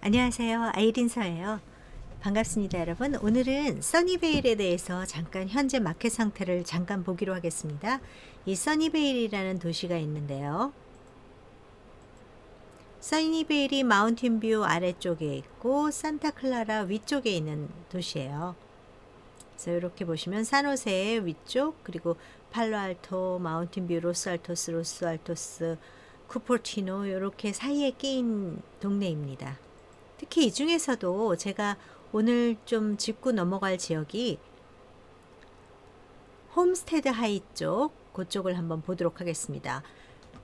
안녕하세요. 아이린서예요. 반갑습니다, 여러분. 오늘은 써니베일에 대해서 잠깐 현재 마켓 상태를 잠깐 보기로 하겠습니다. 이 써니베일이라는 도시가 있는데요. 써니베일이 마운틴뷰 아래쪽에 있고 산타클라라 위쪽에 있는 도시예요. 그래서 이렇게 보시면 산호세 위쪽, 그리고 팔로알토, 마운틴뷰, 로스알토스, 쿠퍼티노 이렇게 사이에 끼인 동네입니다. 특히 이 중에서도 제가 오늘 좀 짚고 넘어갈 지역이 홈스테드 하이 쪽, 그쪽을 한번 보도록 하겠습니다.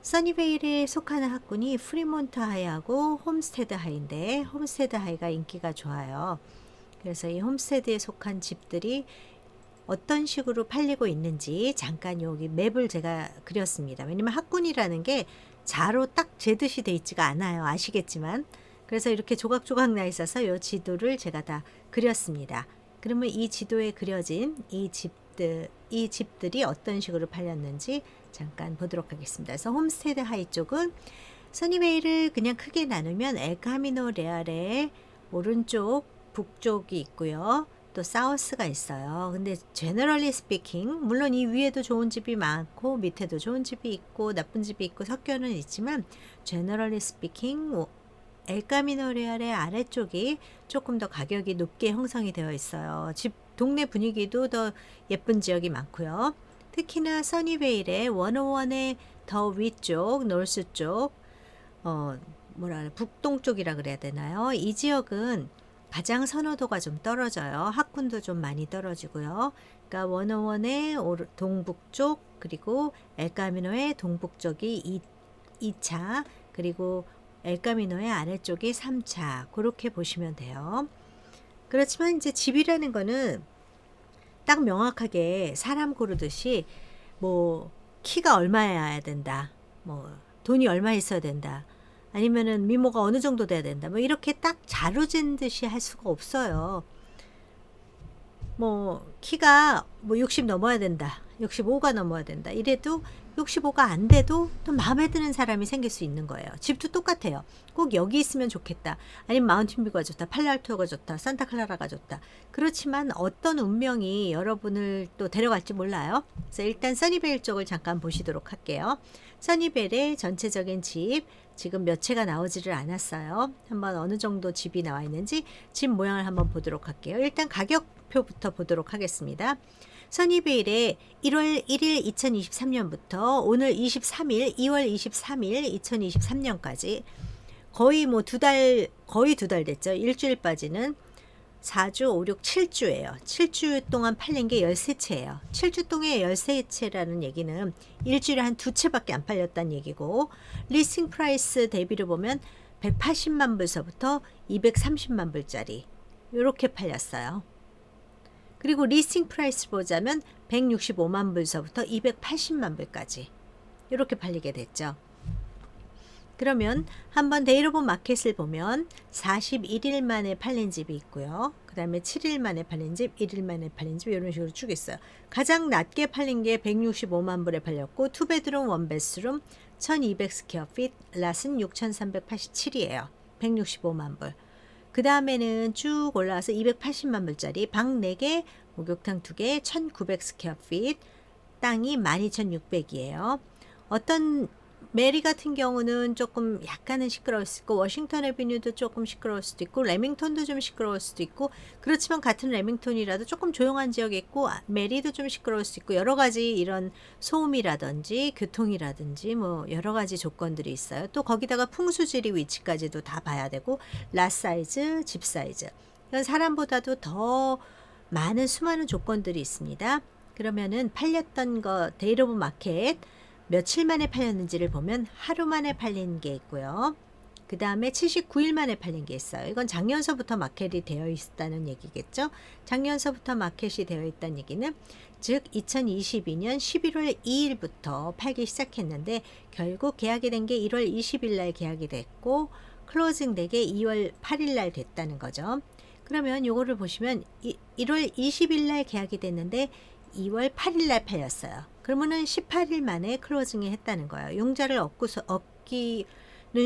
써니베일에 속하는 학군이 프리몬트 하이하고 홈스테드 하이인데 홈스테드 하이가 인기가 좋아요. 그래서 이 홈스테드에 속한 집들이 어떤 식으로 팔리고 있는지 잠깐 여기 맵을 제가 그렸습니다. 왜냐면 학군이라는 게 자로 딱 재듯이 돼 있지가 않아요. 아시겠지만. 그래서 이렇게 조각조각 나 있어서 이 지도를 제가 다 그렸습니다. 그러면 이 지도에 그려진 이 집들이 어떤 식으로 팔렸는지 잠깐 보도록 하겠습니다. 그래서 홈스테드 하이 쪽은 써니베일을 그냥 크게 나누면 엘카미노 레알의 오른쪽 북쪽이 있고요. 또 사우스가 있어요. 근데 제너럴리 스피킹 물론 이 위에도 좋은 집이 많고 밑에도 좋은 집이 있고 나쁜 집이 있고 섞여는 있지만 제너럴리 스피킹 엘카미노 레알의 아래쪽이 조금 더 가격이 높게 형성이 되어 있어요. 집 동네 분위기도 더 예쁜 지역이 많고요. 특히나 써니베일의 101의 더 위쪽, 노스 쪽, 북동쪽이라 그래야 되나요? 이 지역은 가장 선호도가 좀 떨어져요. 학군도 좀 많이 떨어지고요. 그러니까 101의 동북쪽, 그리고 엘카미노의 동북쪽이 2차, 그리고 엘카미노의 아래쪽이 3차, 그렇게 보시면 돼요. 그렇지만 이제 집이라는 거는 딱 명확하게 사람 고르듯이 뭐 키가 얼마여야 된다, 뭐 돈이 얼마 있어야 된다, 아니면은 미모가 어느 정도 돼야 된다, 뭐 이렇게 딱 자루진 듯이 할 수가 없어요. 뭐 키가 뭐 60 넘어야 된다, 65가 넘어야 된다 이래도 65가 안 돼도 또 마음에 드는 사람이 생길 수 있는 거예요. 집도 똑같아요. 꼭 여기 있으면 좋겠다, 아니면 마운틴뷰가 좋다, 팔로알토가 좋다, 산타클라라가 좋다. 그렇지만 어떤 운명이 여러분을 또 데려갈지 몰라요. 그래서 일단 써니베일 쪽을 잠깐 보시도록 할게요. 써니베일의 전체적인 집 지금 몇 채가 나오지를 않았어요. 한번 어느 정도 집이 나와 있는지 집 모양을 한번 보도록 할게요. 일단 가격표부터 보도록 하겠습니다. 써니베일에 1월 1일 2023년부터 오늘 23일 2월 23일 2023년까지 거의 뭐 거의 두 달 됐죠. 일주일 빠지는 4주, 5, 6, 7주예요. 7주 동안 팔린 게 13채예요. 7주 동안 13채라는 얘기는 일주일에 한 2채밖에 안 팔렸다는 얘기고, 리스팅 프라이스 대비로 보면 180만 불서부터 230만 불짜리 이렇게 팔렸어요. 그리고 리스팅 프라이스 보자면 165만 불서부터 280만 불까지 이렇게 팔리게 됐죠. 그러면 한번 데이로본 마켓을 보면 41일 만에 팔린 집이 있고요. 그 다음에 7일 만에 팔린 집, 1일 만에 팔린 집 이런 식으로 쭉 있어요. 가장 낮게 팔린 게 165만 불에 팔렸고, 투베드룸 원베스룸 1200 스퀘어핏, 랏은 6387이에요. 165만 불. 그 다음에는 쭉 올라와서 280만 불짜리 방 4개, 목욕탕 2개, 1900 스퀘어핏, 땅이 12600이에요. 어떤 메리 같은 경우는 조금 약간은 시끄러울 수 있고, 워싱턴 애비뉴도 조금 시끄러울 수도 있고, 레밍턴도 좀 시끄러울 수도 있고, 그렇지만 같은 레밍턴이라도 조금 조용한 지역이 있고, 메리도 좀 시끄러울 수 있고, 여러 가지 이런 소음이라든지 교통이라든지 뭐 여러 가지 조건들이 있어요. 또 거기다가 풍수지리 위치까지도 다 봐야 되고, 라 사이즈, 집 사이즈, 이건 사람보다도 더 많은 수많은 조건들이 있습니다. 그러면은 팔렸던 거 데이로브 마켓 며칠 만에 팔렸는지를 보면 하루 만에 팔린 게 있고요. 그 다음에 79일 만에 팔린 게 있어요. 이건 작년서부터 마켓이 되어 있다는 얘기겠죠. 작년서부터 마켓이 되어 있다는 얘기는 즉 2022년 11월 2일부터 팔기 시작했는데, 결국 계약이 된 게 1월 20일 날 계약이 됐고, 클로징 된 게 2월 8일 날 됐다는 거죠. 그러면 요거를 보시면 1월 20일 날 계약이 됐는데 2월 8일 날 팔렸어요. 그러면은 18일 만에 클로징을 했다는 거예요. 용자를 얻기는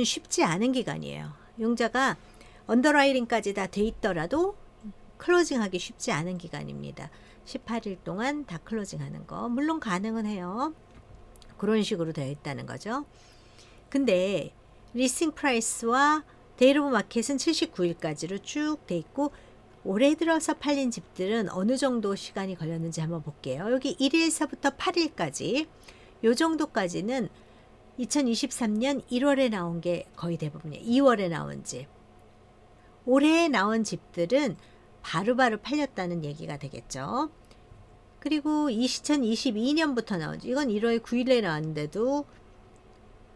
쉽지 않은 기간이에요. 용자가 언더라이팅까지 다 돼 있더라도 클로징하기 쉽지 않은 기간입니다. 18일 동안 다 클로징하는 거 물론 가능은 해요. 그런 식으로 되어 있다는 거죠. 근데 리스팅 프라이스와 데이 오브 마켓은 79일까지로 쭉 돼 있고 올해 들어서 팔린 집들은 어느 정도 시간이 걸렸는지 한번 볼게요. 여기 1일서부터 8일까지 요 정도까지는 2023년 1월에 나온 게 거의 대부분이에요. 2월에 나온 집. 올해 나온 집들은 바로바로 팔렸다는 얘기가 되겠죠. 그리고 2022년부터 나온 집. 이건 1월 9일에 나왔는데도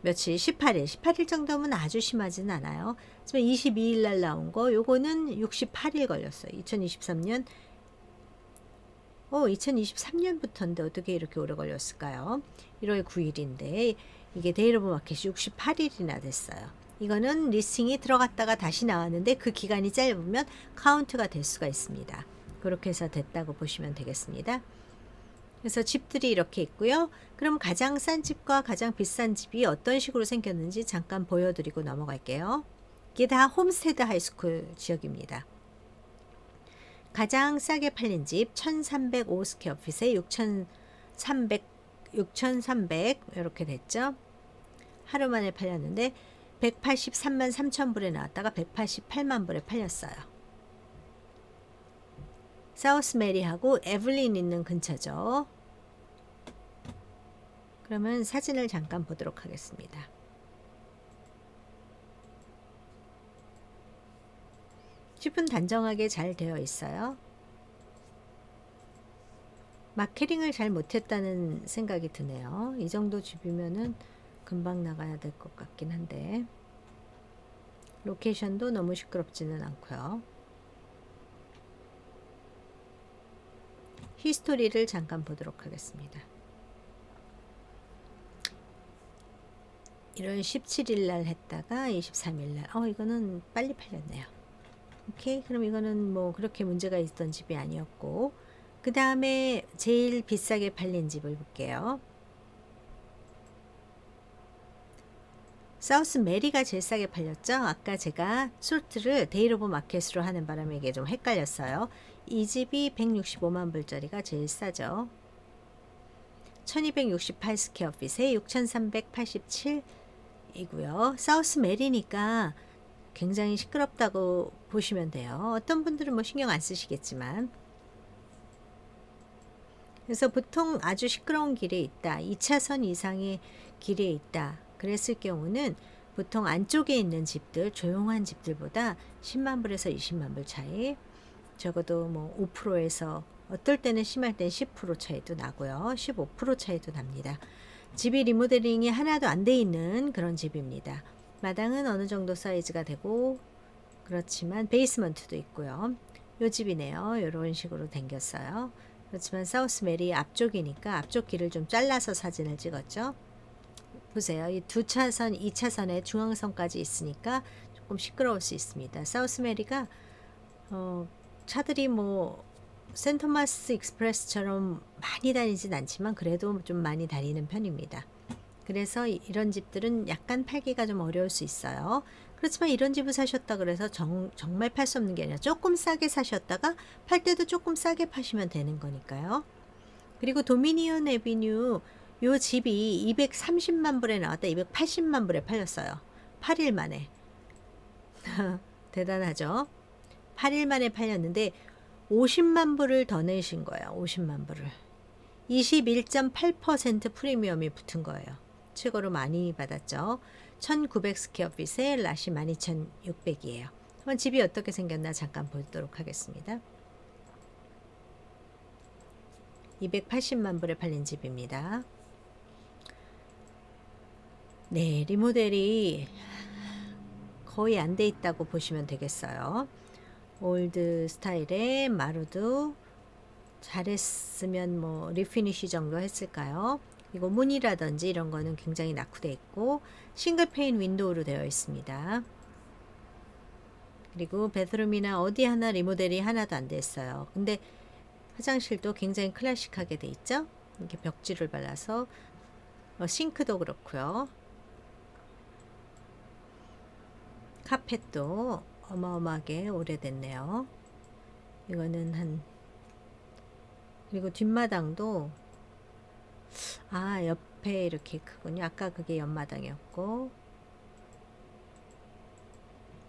며칠 18일 정도면 아주 심하진 않아요. 하지만 22일 날 나온 거 요거는 68일 걸렸어요. 2023년부터인데 어떻게 이렇게 오래 걸렸을까요? 1월 9일인데 이게 데이 오브 마켓이 68일이나 됐어요. 이거는 리스팅이 들어갔다가 다시 나왔는데 그 기간이 짧으면 카운트가 될 수가 있습니다. 그렇게 해서 됐다고 보시면 되겠습니다. 그래서 집들이 이렇게 있고요. 그럼 가장 싼 집과 가장 비싼 집이 어떤 식으로 생겼는지 잠깐 보여드리고 넘어갈게요. 이게 다 홈스테드 하이스쿨 지역입니다. 가장 싸게 팔린 집 1305 스퀘어핏에 6,300 이렇게 됐죠. 하루 만에 팔렸는데 183만 3천 불에 나왔다가 188만 불에 팔렸어요. 사우스 메리하고 에블린 있는 근처죠. 그러면 사진을 잠깐 보도록 하겠습니다. 집은 단정하게 잘 되어 있어요. 마케팅을 잘 못했다는 생각이 드네요. 이 정도 집이면은 금방 나가야 될 것 같긴 한데 로케이션도 너무 시끄럽지는 않고요. 히스토리를 잠깐 보도록 하겠습니다. 1월 17일 날 했다가 23일 날 이거는 빨리 팔렸네요. 오케이, 그럼 이거는 뭐 그렇게 문제가 있던 집이 아니었고 그 다음에 제일 비싸게 팔린 집을 볼게요. 사우스 메리가 제일 싸게 팔렸죠. 아까 제가 솔트를 데이 오브 마켓으로 하는 바람에 이게 좀 헷갈렸어요. 이 집이 165만 불짜리가 제일 싸죠. 1268 스퀘어핏에 6387이고요. 사우스 메리니까 굉장히 시끄럽다고 보시면 돼요. 어떤 분들은 뭐 신경 안 쓰시겠지만. 그래서 보통 아주 시끄러운 길에 있다. 2차선 이상의 길에 있다. 그랬을 경우는 보통 안쪽에 있는 집들, 조용한 집들보다 10만 불에서 20만 불 차이, 적어도 뭐 5%에서 어떨 때는 심할 땐 10% 차이도 나고요. 15% 차이도 납니다. 집이 리모델링이 하나도 안 돼 있는 그런 집입니다. 마당은 어느 정도 사이즈가 되고 그렇지만 베이스먼트도 있고요. 요 집이네요. 이런 식으로 생겼어요. 그렇지만 사우스 메리 앞쪽이니까 앞쪽 길을 좀 잘라서 사진을 찍었죠. 보세요. 이 두 차선, 2차선에 중앙선까지 있으니까 조금 시끄러울 수 있습니다. 사우스 메리가 차들이 뭐 센토마스 익스프레스처럼 많이 다니진 않지만 그래도 좀 많이 다니는 편입니다. 그래서 이런 집들은 약간 팔기가 좀 어려울 수 있어요. 그렇지만 이런 집을 사셨다 그래서 정말 팔 수 없는 게 아니라 조금 싸게 사셨다가 팔 때도 조금 싸게 파시면 되는 거니까요. 그리고 도미니언 에비뉴 요 집이 230만 불에 나왔다 280만 불에 팔렸어요. 8일 만에. 대단하죠? 8일 만에 팔렸는데 50만 불을 더 내신 거예요. 50만 불을. 21.8% 프리미엄이 붙은 거예요. 최고로 많이 받았죠. 1900 스퀘어핏에 랏이 12600이에요. 한번 집이 어떻게 생겼나 잠깐 보도록 하겠습니다. 280만 불에 팔린 집입니다. 네, 리모델이 거의 안 돼 있다고 보시면 되겠어요. 올드 스타일의 마루도 잘했으면 뭐 리피니쉬 정도 했을까요? 그리고 문이라든지 이런 거는 굉장히 낙후되어 있고 싱글 페인 윈도우로 되어 있습니다. 그리고 베드룸이나 어디 하나 리모델이 하나도 안 됐어요. 근데 화장실도 굉장히 클래식하게 돼 있죠. 이렇게 벽지를 발라서 싱크도 그렇고요. 카펫도 어마어마하게 오래됐네요. 이거는 한, 그리고 뒷마당도 옆에 이렇게 크군요. 아까 그게 옆마당이었고,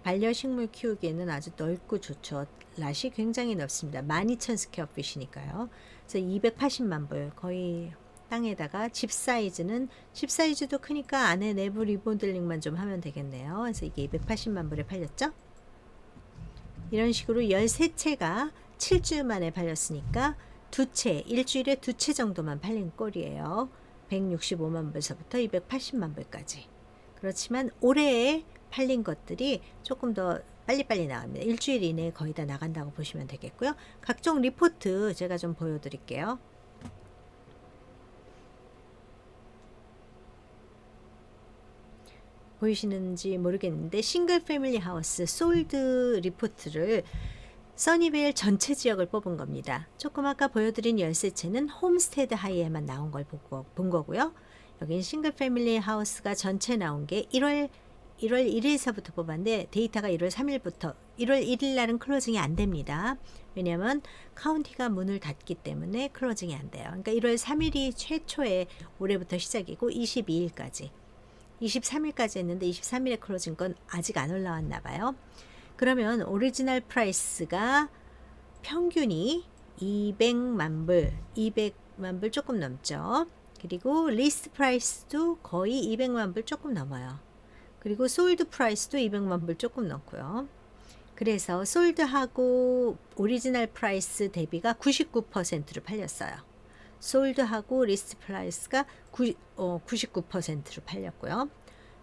반려식물 키우기에는 아주 넓고 좋죠. 랏이 굉장히 넓습니다. 12,000 스퀘어핏이니까요. 그래서 280만 불, 거의 땅에다가 집 사이즈도 크니까 안에 내부 리모델링만 좀 하면 되겠네요. 그래서 이게 280만 불에 팔렸죠. 이런 식으로 13채가 7주 만에 팔렸으니까 일주일에 2채 정도만 팔린 꼴이에요. 165만 불서부터 280만 불까지. 그렇지만 올해에 팔린 것들이 조금 더 빨리빨리 나갑니다. 일주일 이내에 거의 다 나간다고 보시면 되겠고요. 각종 리포트 제가 좀 보여드릴게요. 보이시는지 모르겠는데 싱글 패밀리 하우스 솔드 리포트를 써니베일 전체 지역을 뽑은 겁니다. 조금 아까 보여드린 13채는 홈스테드 하이에만 나온 걸 본 거고요. 여긴 싱글 패밀리 하우스가 전체 나온 게 1월 1일서부터 뽑았는데 데이터가 1월 3일부터 1월 1일 날은 클로징이 안 됩니다. 왜냐하면 카운티가 문을 닫기 때문에 클로징이 안 돼요. 그러니까 1월 3일이 최초에 올해부터 시작이고 22일까지 23일까지 했는데 23일에 클로징 건 아직 안 올라왔나 봐요. 그러면 오리지널 프라이스가 평균이 200만 불 조금 넘죠. 그리고 리스트 프라이스도 거의 200만 불 조금 넘어요. 그리고 솔드 프라이스도 200만 불 조금 넘고요. 그래서 솔드하고 오리지널 프라이스 대비가 99%로 팔렸어요. 솔드하고 리스트 프라이스가 99%로 팔렸고요.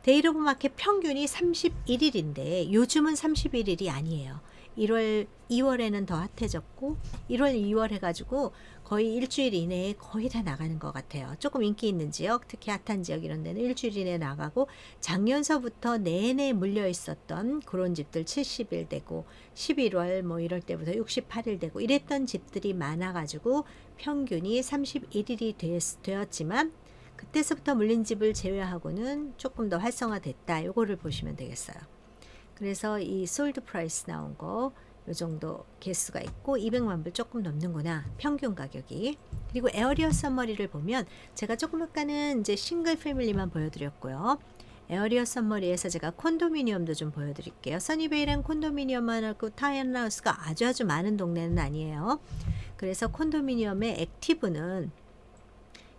데이 오브 마켓 평균이 31일인데 요즘은 31일이 아니에요. 2월에는 더 핫해졌고 1월, 2월 해가지고 거의 일주일 이내에 거의 다 나가는 것 같아요. 조금 인기 있는 지역, 특히 핫한 지역 이런 데는 일주일 이내에 나가고 작년서부터 내내 물려 있었던 그런 집들 70일 되고 11월 뭐 이럴 때부터 68일 되고 이랬던 집들이 많아가지고 평균이 31일이 되었지만 그때서부터 물린 집을 제외하고는 조금 더 활성화됐다. 요거를 보시면 되겠어요. 그래서 이 솔드 프라이스 나온 거 요 정도 개수가 있고 200만 불 조금 넘는구나. 평균 가격이. 그리고 에어리어 서머리를 보면 제가 조금 아까는 이제 싱글 패밀리만 보여드렸고요. 에어리어 서머리에서 제가 콘도미니엄도 좀 보여드릴게요. 써니베이랑 콘도미니엄만 하고 타운하우스가 아주 많은 동네는 아니에요. 그래서 콘도미니엄의 액티브는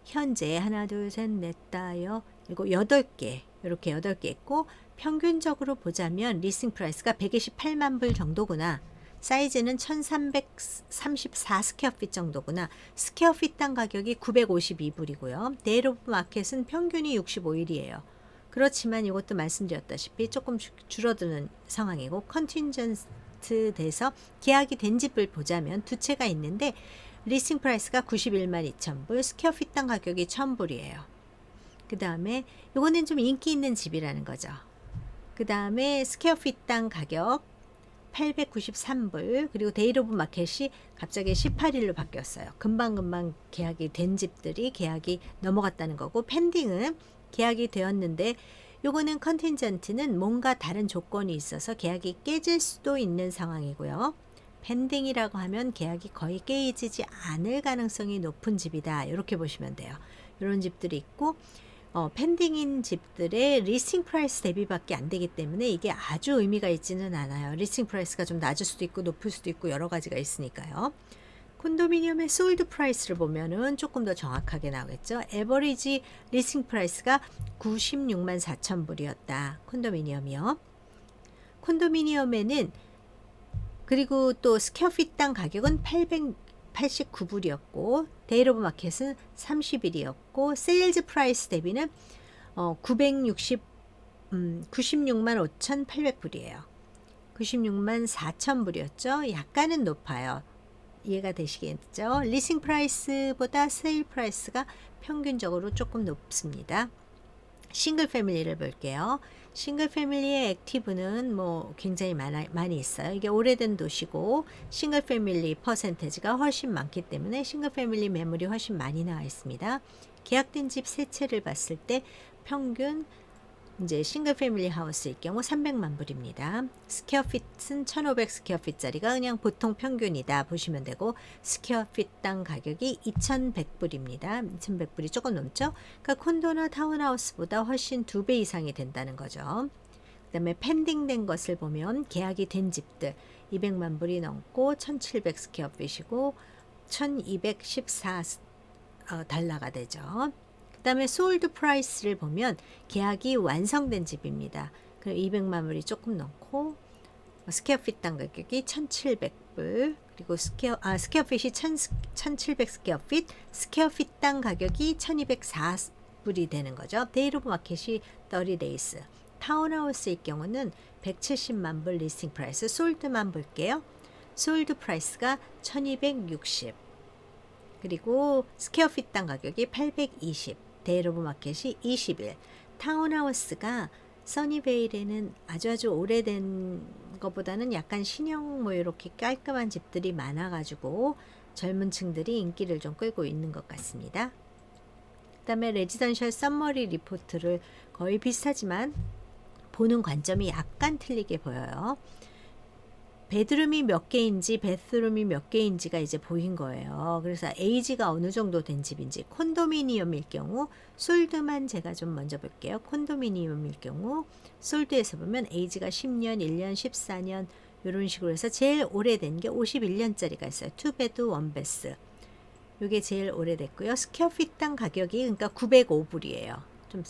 현재 하나, 둘, 셋, 넷, 다여, 일곱, 8개 이렇게 8개 있고 평균적으로 보자면 리스팅 프라이스가 128만 불 정도구나. 사이즈는 1334 스퀘어핏 정도구나. 스퀘어핏 당 가격이 952불이고요. 데이 오브 마켓은 평균이 65일이에요. 그렇지만 이것도 말씀드렸다시피 조금 줄어드는 상황이고 컨틴전트 돼서 계약이 된 집을 보자면 두 채가 있는데 리스팅 프라이스가 91만 2천 불, 스퀘어핏 당 가격이 1000불이에요. 그 다음에 이거는 좀 인기 있는 집이라는 거죠. 그 다음에 스퀘어핏 당 가격 893불, 그리고 데이 오브 마켓이 갑자기 18일로 바뀌었어요. 금방금방 계약이 된 집들이 계약이 넘어갔다는 거고 펜딩은 계약이 되었는데 요거는 컨틴전트는 뭔가 다른 조건이 있어서 계약이 깨질 수도 있는 상황이고요. 펜딩이라고 하면 계약이 거의 깨지지 않을 가능성이 높은 집이다. 이렇게 보시면 돼요. 이런 집들이 있고 펜딩인 집들의 리스팅 프라이스 대비밖에 안 되기 때문에 이게 아주 의미가 있지는 않아요. 리스팅 프라이스가 좀 낮을 수도 있고 높을 수도 있고 여러 가지가 있으니까요. 콘도미니엄의 솔드 프라이스를 보면은 조금 더 정확하게 나오겠죠. 에버리지 리스팅 프라이스가 96만 4천 불이었다. 콘도미니엄이요. 콘도미니엄에는 그리고 또 스퀘어핏당 가격은 889불이었고 데이 오브 마켓은 30일이었고 세일즈 프라이스 대비는 96만 5,800불이에요. 96만 4천 불이었죠. 약간은 높아요. 이해가 되시겠죠? 리싱 프라이스보다 세일 프라이스가 평균적으로 조금 높습니다. 싱글 패밀리를 볼게요. 싱글 패밀리의 액티브는 뭐 굉장히 많이 있어요. 이게 오래된 도시고 싱글 패밀리 퍼센테이지가 훨씬 많기 때문에 싱글 패밀리 매물이 훨씬 많이 나와 있습니다. 계약된 집 세 채를 봤을 때 평균 이제 싱글 패밀리 하우스일 경우 300만 불입니다. 스퀘어핏은 1500 스퀘어핏짜리가 그냥 보통 평균이다 보시면 되고, 스퀘어핏당 가격이 2100불입니다. 2100불이 조금 넘죠? 그러니까 콘도나 타운하우스보다 훨씬 2배 이상이 된다는 거죠. 그 다음에 펜딩된 것을 보면 계약이 된 집들 200만 불이 넘고 1700 스퀘어핏이고 1214 달러가 되죠. 그 다음에 솔드 프라이스를 보면 계약이 완성된 집입니다. 그럼 200만 불이 조금 넘고 스퀘어핏당 가격이 1700불, 그리고 스퀘어핏이 1700 스퀘어핏, 스퀘어핏당 가격이 1204불이 되는 거죠. 데이 오브 마켓이 30days. 타운하우스일 경우는 170만 불 리스팅 프라이스, 솔드만 볼게요. 솔드 프라이스가 1260, 그리고 스퀘어핏당 가격이 820, 데이 오브 마켓이 20일. 타운하우스가 써니베일에는 아주 오래된 것보다는 약간 신형 뭐 이렇게 깔끔한 집들이 많아가지고 젊은 층들이 인기를 좀 끌고 있는 것 같습니다. 그 다음에 레지던셜 썸머리 리포트를 거의 비슷하지만 보는 관점이 약간 틀리게 보여요. 베드룸이 몇 개인지 베스룸이 몇 개인지가 이제 보인 거예요. 그래서 에이지가 어느 정도 된 집인지. 콘도미니엄일 경우 솔드만 제가 좀 먼저 볼게요. 콘도미니엄일 경우 솔드에서 보면 에이지가 10년, 1년, 14년 이런 식으로 해서 제일 오래된 게 51년짜리가 있어요. 2베드 1베스. 이게 제일 오래됐고요. 스퀘어핏당 가격이 그러니까 905불이에요. 좀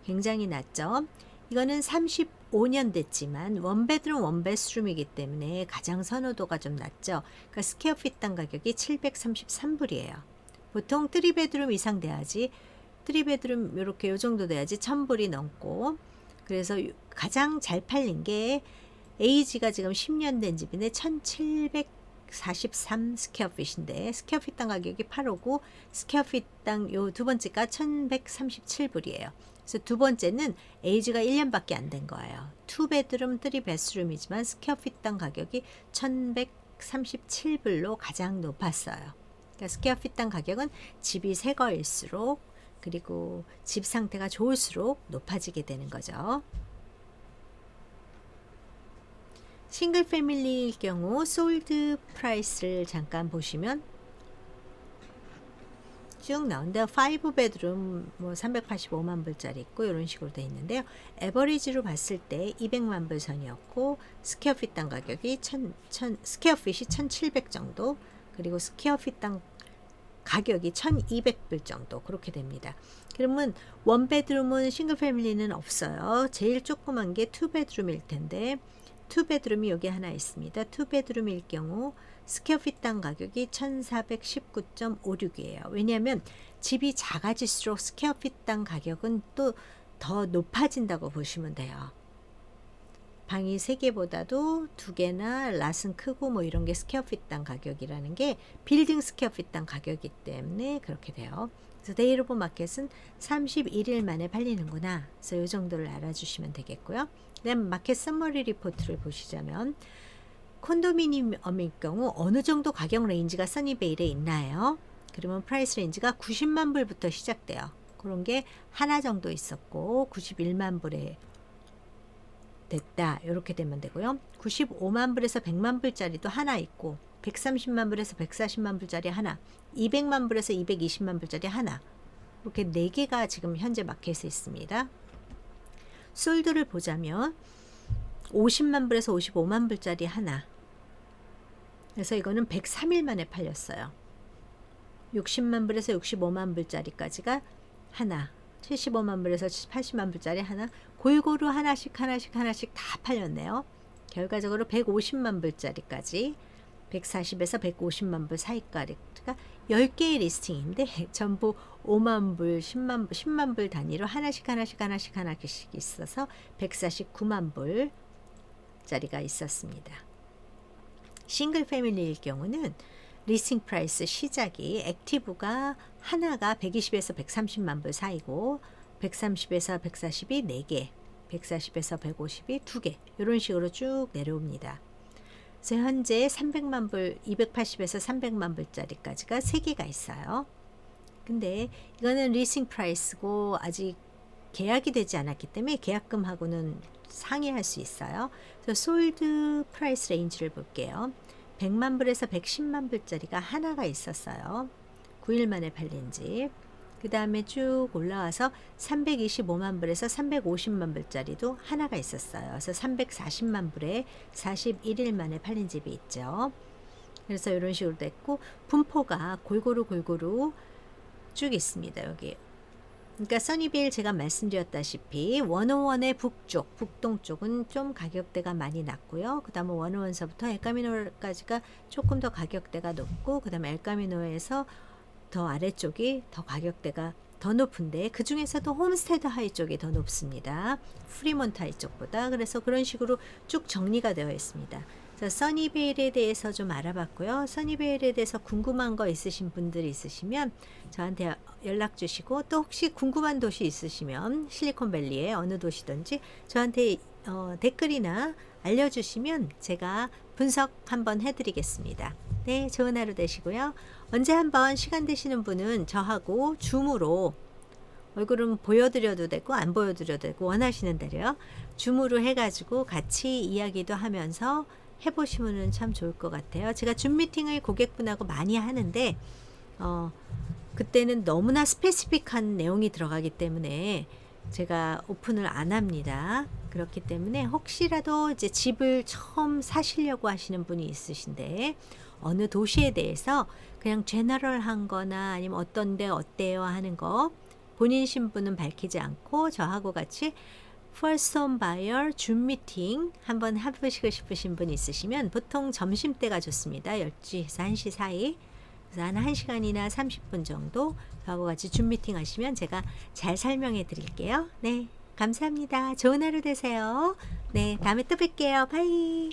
굉장히 낮죠. 이거는 35년 됐지만 원베드룸 원베스룸이기 때문에 가장 선호도가 좀 낮죠. 그러니까 스퀘어핏당 가격이 733불이에요. 보통 3베드룸 이상 돼야지, 3베드룸 이렇게 요 정도 돼야지 1000불이 넘고, 그래서 가장 잘 팔린 게 에이지가 지금 10년 된 집인데 1743 스퀘어핏인데 스퀘어핏당 가격이 859, 스퀘어핏당 요 두 번째가 1137불이에요. 그래서 두 번째는 에이지가 1년밖에 안 된 거예요. 2베드룸, 3베스룸이지만 스퀘어핏당 가격이 1137불로 가장 높았어요. 그러니까 스퀘어핏당 가격은 집이 새 거일수록, 그리고 집 상태가 좋을수록 높아지게 되는 거죠. 싱글 패밀리일 경우 솔드 프라이스를 잠깐 보시면 쭉 나오는데 5베드룸 뭐 385만 불짜리 있고 이런 식으로 되어 있는데요. 에버리지로 봤을 때 200만 불 선이었고 스퀘어핏당 가격이 스퀘어핏이 1700 정도, 그리고 스퀘어핏당 가격이 1200불 정도 그렇게 됩니다. 그러면 원베드룸은 싱글 패밀리는 없어요. 제일 조그만 게 투베드룸일 텐데 투베드룸이 여기 하나 있습니다. 투베드룸일 경우 스퀘어핏당 가격이 1419.56이에요. 왜냐하면 집이 작아질수록 스퀘어핏당 가격은 또 더 높아진다고 보시면 돼요. 방이 3개보다도 2개나 랏은 크고 뭐 이런 게 스퀘어핏당 가격이라는 게 빌딩 스퀘어핏당 가격이기 때문에 그렇게 돼요. 그래서 데이 오브 마켓은 31일 만에 팔리는구나. 그래서 이 정도를 알아주시면 되겠고요. 그다음 마켓 서머리 리포트를 보시자면 콘도미니엄일 경우 어느 정도 가격 레인지가 써니베일에 있나요? 그러면 프라이스 레인지가 90만 불부터 시작돼요. 그런 게 하나 정도 있었고 91만 불에 됐다. 이렇게 되면 되고요. 95만 불에서 100만 불짜리도 하나 있고 130만 불에서 140만 불짜리 하나, 200만 불에서 220만 불짜리 하나, 이렇게 4개가 지금 현재 마켓에 있습니다. 솔드를 보자면 50만 불에서 55만 불짜리 하나, 그래서 이거는 103일 만에 팔렸어요. 60만 불에서 65만 불짜리까지가 하나, 75만 불에서 80만 불짜리 하나, 골고루 하나씩 다 팔렸네요. 결과적으로 150만 불짜리까지 140에서 150만 불 사이까지가 10개의 리스팅인데 전부 5만 불, 10만 불 단위로 하나씩 있어서 149만 불짜리가 있었습니다. 싱글 패밀리일 경우는 리스팅 프라이스 시작이 액티브가 하나가 120에서 130만 불 사이고 130에서 140이 4개, 140에서 150이 2개 이런 식으로 쭉 내려옵니다. 그래서 현재 300만 불, 280에서 300만 불짜리까지가 3개가 있어요. 근데 이거는 리스팅 프라이스고 아직 계약이 되지 않았기 때문에 계약금하고는 상회할 수 있어요. 그래서 솔드 프라이스 레인지를 볼게요. 100만 불에서 110만 불짜리가 하나가 있었어요. 9일 만에 팔린 집. 그 다음에 쭉 올라와서 325만 불에서 350만 불짜리도 하나가 있었어요. 그래서 340만 불에 41일 만에 팔린 집이 있죠. 그래서 이런 식으로 됐고, 분포가 골고루 쭉 있습니다. 여기. 그러니까 써니빌 제가 말씀드렸다시피 101의 북동쪽은 좀 가격대가 많이 낮고요. 그 다음에 101서부터 엘카미노까지가 조금 더 가격대가 높고, 그 다음에 엘카미노에서 더 아래쪽이 더 가격대가 더 높은데, 그 중에서도 홈스테드 하이 쪽이 더 높습니다. 프리몬트 하이 쪽보다. 그래서 그런 식으로 쭉 정리가 되어 있습니다. 써니베일에 대해서 좀 알아봤고요. 써니베일에 대해서 궁금한 거 있으신 분들 있으시면 저한테 연락 주시고, 또 혹시 궁금한 도시 있으시면 실리콘밸리의 어느 도시든지 저한테 댓글이나 알려주시면 제가 분석 한번 해드리겠습니다. 네, 좋은 하루 되시고요. 언제 한번 시간 되시는 분은 저하고 줌으로, 얼굴은 보여드려도 되고 안 보여드려도 되고 원하시는 대로요, 줌으로 해가지고 같이 이야기도 하면서 해보시면 참 좋을 것 같아요. 제가 줌 미팅을 고객분하고 많이 하는데 그때는 너무나 스페시픽한 내용이 들어가기 때문에 제가 오픈을 안 합니다. 그렇기 때문에 혹시라도 이제 집을 처음 사시려고 하시는 분이 있으신데, 어느 도시에 대해서 그냥 제너럴한 거나 아니면 어떤 데 어때요 하는 거 본인 신분은 밝히지 않고 저하고 같이 First Home Buyer 줌 미팅 한번 해보시고 싶으신 분 있으시면 보통 점심때가 좋습니다. 12시에서 1시 사이. 그래서 한 1시간이나 30분 정도 저하고 같이 줌 미팅 하시면 제가 잘 설명해 드릴게요. 네, 감사합니다. 좋은 하루 되세요. 네, 다음에 또 뵐게요. 바이.